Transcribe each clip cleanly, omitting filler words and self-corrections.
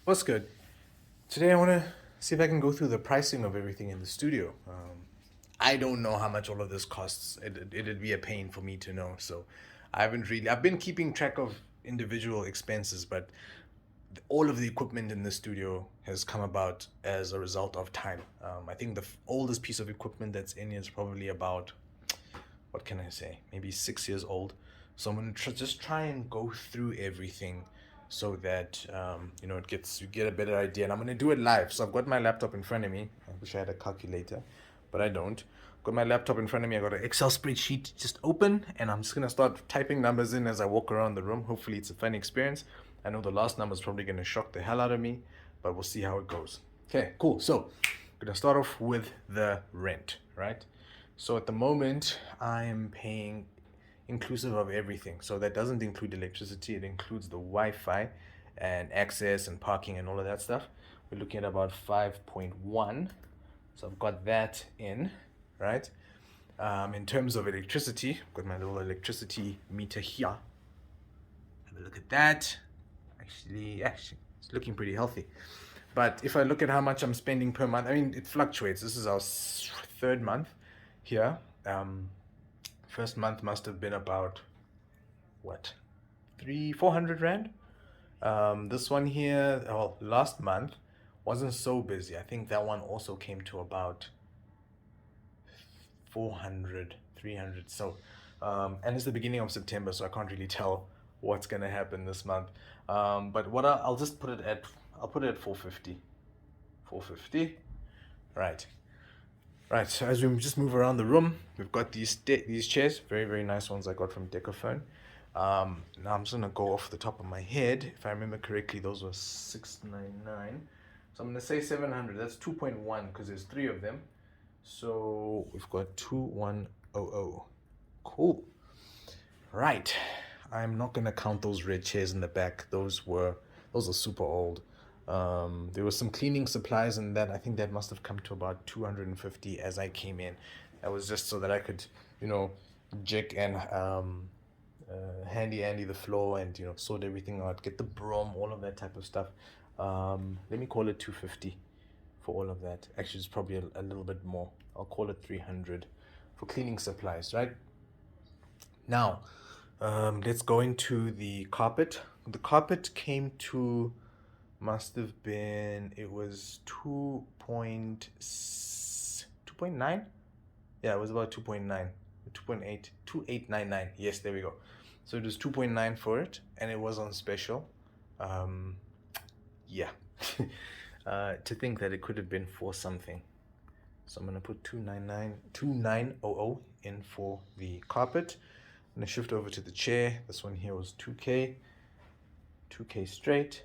What's good? Today I want to see if I can go through the pricing of everything in the studio. I don't know how much all of this costs. It'd be a pain for me to know. So I haven't really, I've been keeping track of individual expenses, but all of the equipment in the studio has come about as a result of time. I think the oldest piece of equipment that's in is probably about, what can I say, maybe 6 years old. So I'm gonna just try and go through everything so that you get a better idea. And I'm gonna do it live. So I've got my laptop in front of me. I wish I had a calculator, but I don't. Got my laptop in front of me. I got an Excel spreadsheet just open, and I'm just gonna start typing numbers in as I walk around the room. Hopefully, it's a fun experience. I know the last number is probably gonna shock the hell out of me, but we'll see how it goes. Okay, cool. So, I'm gonna start off with the rent, right? So at the moment, I am paying inclusive of everything. So that doesn't include electricity, it includes the Wi Fi and access and parking and all of that stuff. We're looking at about 5.1. So I've got that in, right? In terms of electricity, I've got my little electricity meter here. Have a look at that. Actually, it's looking pretty healthy. But if I look at how much I'm spending per month, I mean, it fluctuates. This is our third month here. First month must have been about what, 400 rand. This one here, last month wasn't so busy. I think that one also came to about 400, 300. So, and it's the beginning of September, so I can't really tell what's gonna happen this month. But I'll just put it at, I'll put it at 450. 450. Right. Right, so as we just move around the room, we've got these chairs, very, very nice ones I got from Decaphone. Now I'm just gonna go off the top of my head. If I remember correctly, those were 699. So I'm gonna say 700. That's 2.1 because there's three of them. So we've got 2100. Cool. Right. I'm not gonna count those red chairs in the back. Those are super old. There was some cleaning supplies and that I think that must have come to about 250 as I came in. That was just so that I could, you know, jick and handy Andy the floor and sort everything out, get the broom, all of that type of stuff. Let me call it 250 for all of that. Actually, it's probably a little bit more. I'll call it 300 for cleaning supplies, right? Now, let's go into the carpet. The carpet came to, must have been, it was 2.9. Yeah, it was about 2.9, 2.8, 2899. Yes, there we go. So it was 2.9 for it, and it was on special. Yeah. To think that it could have been for something. So I'm gonna put 2900 in for the carpet. I'm gonna shift over to the chair. This one here was 2K, 2K straight.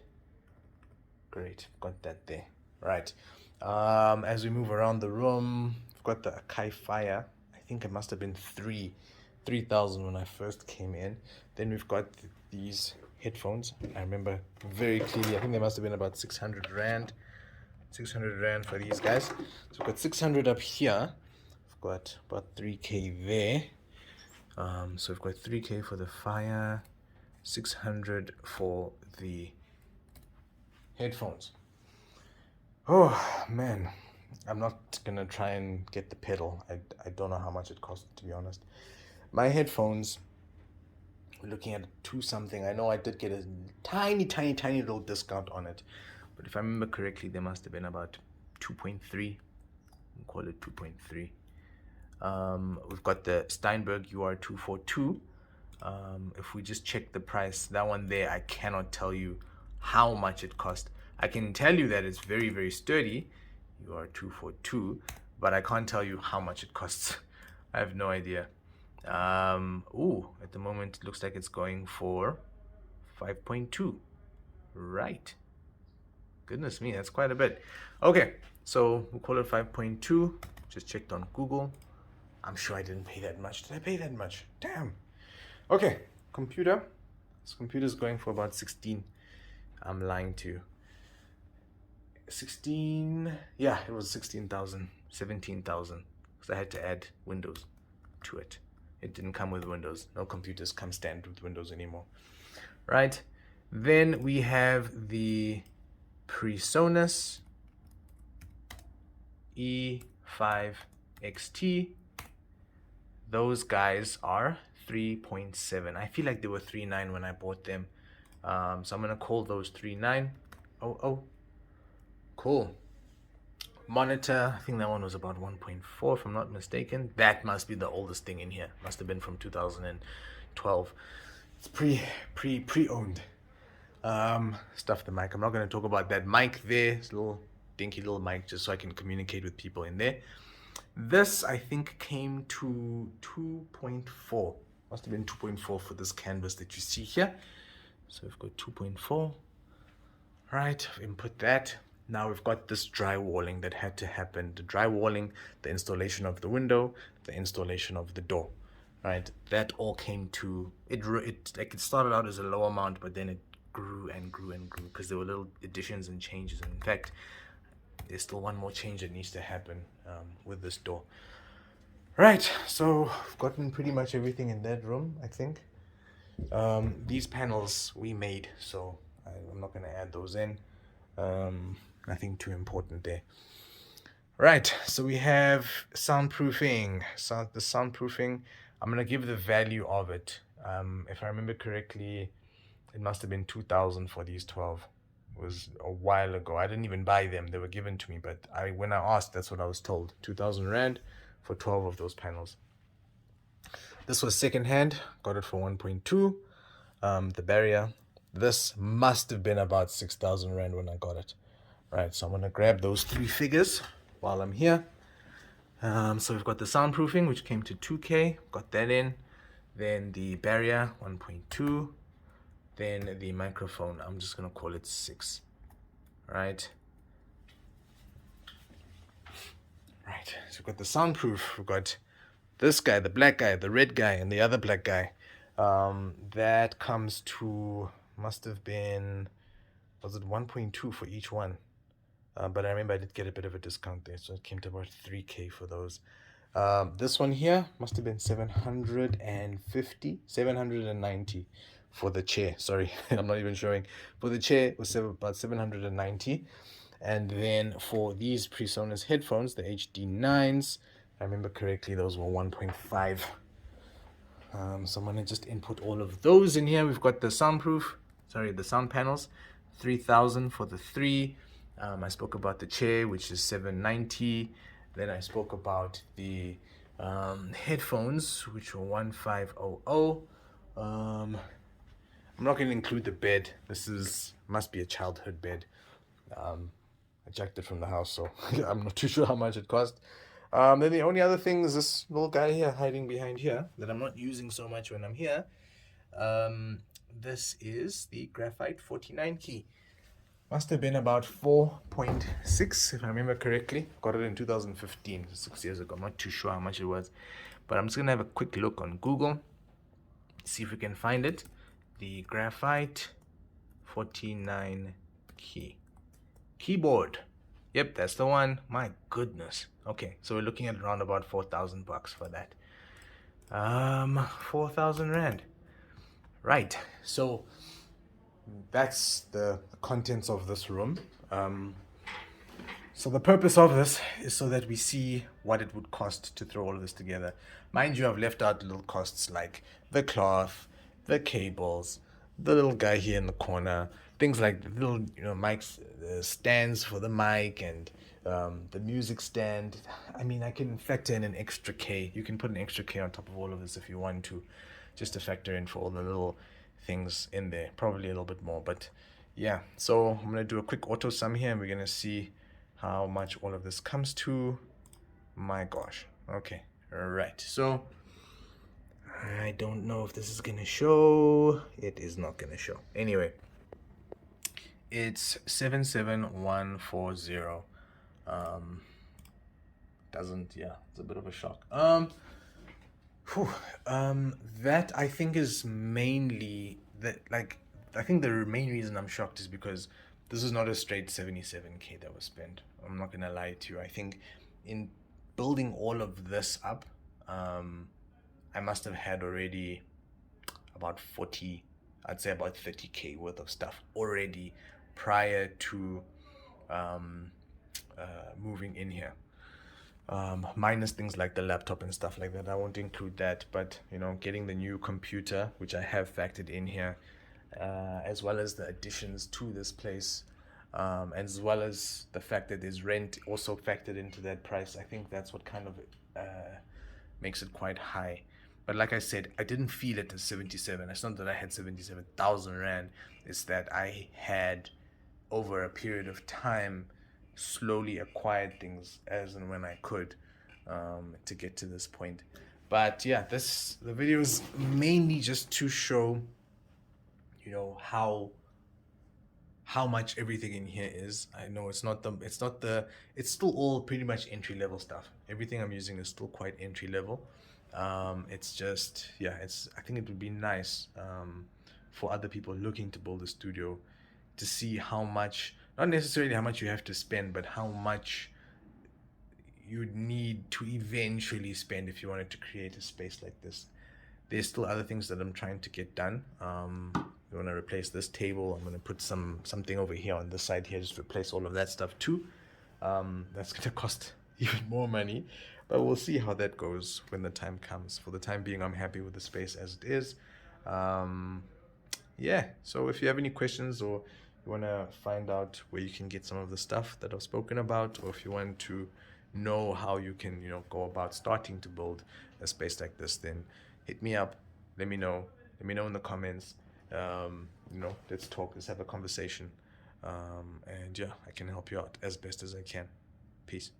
Great, got that there. Right. As we move around the room, we've got the Akai Fire. I think it must have been 3,000 when I first came in. Then we've got these headphones. I remember very clearly. I think they must have been about 600 rand. 600 rand for these guys. So we've got 600 up here. We've got about 3K there. So we've got 3K for the Fire, 600 for the headphones. Oh man, I'm not gonna try and get the pedal. I don't know how much it cost, to be honest. My headphones, we're looking at two something. I know I did get a tiny, tiny, tiny little discount on it, but if I remember correctly, there must have been about 2.3. We'll call it 2.3. We've got the Steinberg UR242. If we just check the price, that one there, I cannot tell you how much it cost. I can tell you that it's very, very sturdy, UR242, but I can't tell you how much it costs. I have no idea. At the moment, it looks like it's going for 5.2. Right. Goodness me, that's quite a bit. Okay, so we'll call it 5.2. Just checked on Google. I'm sure I didn't pay that much. Did I pay that much? Damn. Okay, computer. This computer's going for about 16. I'm lying to you. 16, yeah, it was 16,000, 17,000, because I had to add Windows to it. It didn't come with Windows. No computers come standard with Windows anymore. Right? Then we have the PreSonus E5XT. Those guys are 3.7. I feel like they were 3.9 when I bought them. So I'm gonna call those 3.9. Oh, cool. Monitor, I think that one was about 1.4 if I'm not mistaken. That must be the oldest thing in here. Must have been from 2012. It's pre-owned. Stuff the mic. I'm not going to talk about that mic there. It's a little dinky little mic just so I can communicate with people in there. This I think came to 2.4. Must have been 2.4 for this canvas that you see here. So we've got 2.4. Right, input that. Now we've got this drywalling that had to happen. The drywalling, the installation of the window, the installation of the door. Right, that all came to it. Like it started out as a low amount, but then it grew and grew and grew because there were little additions and changes. And in fact, there's still one more change that needs to happen with this door. Right, so I've gotten pretty much everything in that room, I think. These panels we made, so I'm not going to add those in. Nothing too important there. Right, so we have soundproofing. The soundproofing, I'm going to give the value of it. If I remember correctly, it must have been 2,000 for these 12. It was a while ago. I didn't even buy them. They were given to me, but when I asked, that's what I was told. 2,000 Rand for 12 of those panels. This was secondhand. Got it for 1.2. The barrier. This must have been about 6,000 Rand when I got it. Right, so I'm going to grab those three figures while I'm here. So we've got the soundproofing, which came to 2K. Got that in. Then the barrier, 1.2. Then the microphone, I'm just going to call it 6. Right. Right, so we've got the soundproof. We've got this guy, the black guy, the red guy, and the other black guy. That comes to, must have been, was it 1.2 for each one? But I remember I did get a bit of a discount there, so it came to about 3K for those. This one here must have been 790 for the chair. Sorry, I'm not even showing. For the chair, it was about 790. And then for these PreSonus headphones, the HD9s, I remember correctly, those were 1.5. So I'm gonna just input all of those in here. We've got the the sound panels, 3,000 for the 3. I spoke about the chair, which is 790. Then I spoke about the headphones, which were 1,500. I'm not going to include the bed. Must be a childhood bed. I jacked it from the house, so I'm not too sure how much it cost. Then the only other thing is this little guy here hiding behind here that I'm not using so much when I'm here. This is the Graphite 49 key. Must have been about 4.6 if I remember correctly. Got it in 2015, 6 years ago. I'm not too sure how much it was, but I'm just gonna have a quick look on Google, see if we can find it. The Graphite 49 key keyboard. Yep, that's the one. My goodness. Okay, so we're looking at around about 4,000 bucks for that. 4,000 Rand. Right. So that's the contents of this room. So the purpose of this is so that we see what it would cost to throw all of this together. Mind you, I've left out little costs like the cloth, the cables, the little guy here in the corner, things like little mics, stands for the mic, and the music stand. I mean, I can factor in an extra K. You can put an extra K on top of all of this if you want to, just to factor in for all the little things in there. Probably a little bit more, but yeah. So I'm gonna do a quick auto sum here, and we're gonna see how much all of this comes to. My gosh. Okay. All right. So I don't know if this is gonna show. It is not gonna show. Anyway, it's 77140. Doesn't, yeah, it's a bit of a shock. That I think is mainly that, like, I think the main reason I'm shocked is because this is not a straight 77K that was spent. I'm not gonna lie to you. I think in building all of this up, I must have had already about 40, I'd say about 30K worth of stuff already prior to um, moving in here. Minus things like the laptop and stuff like that. I won't include that, but you know, getting the new computer, which I have factored in here, as well as the additions to this place, as well as the fact that there's rent also factored into that price. I think that's what kind of makes it quite high. But like I said, I didn't feel it as 77. It's not that I had 77,000 Rand. It's that I had, over a period of time, slowly acquired things as and when I could, to get to this point. But yeah, the video is mainly just to show, you know, how much everything in here is. I know it's still all pretty much entry level stuff. Everything I'm using is still quite entry level. It's just, yeah, I think it would be nice, for other people looking to build a studio, to see how much, not necessarily how much you have to spend, but how much you'd need to eventually spend if you wanted to create a space like this. There's still other things that I'm trying to get done. I want to replace this table. I'm going to put something over here on this side here, just replace all of that stuff too. That's going to cost even more money, but we'll see how that goes when the time comes. For the time being, I'm happy with the space as it is. Yeah, so if you have any questions, or you want to find out where you can get some of the stuff that I've spoken about, or if you want to know how you can, you know, go about starting to build a space like this, then hit me up. Let me know. Let me know in the comments. You know, let's talk. Let's have a conversation. And yeah, I can help you out as best as I can. Peace.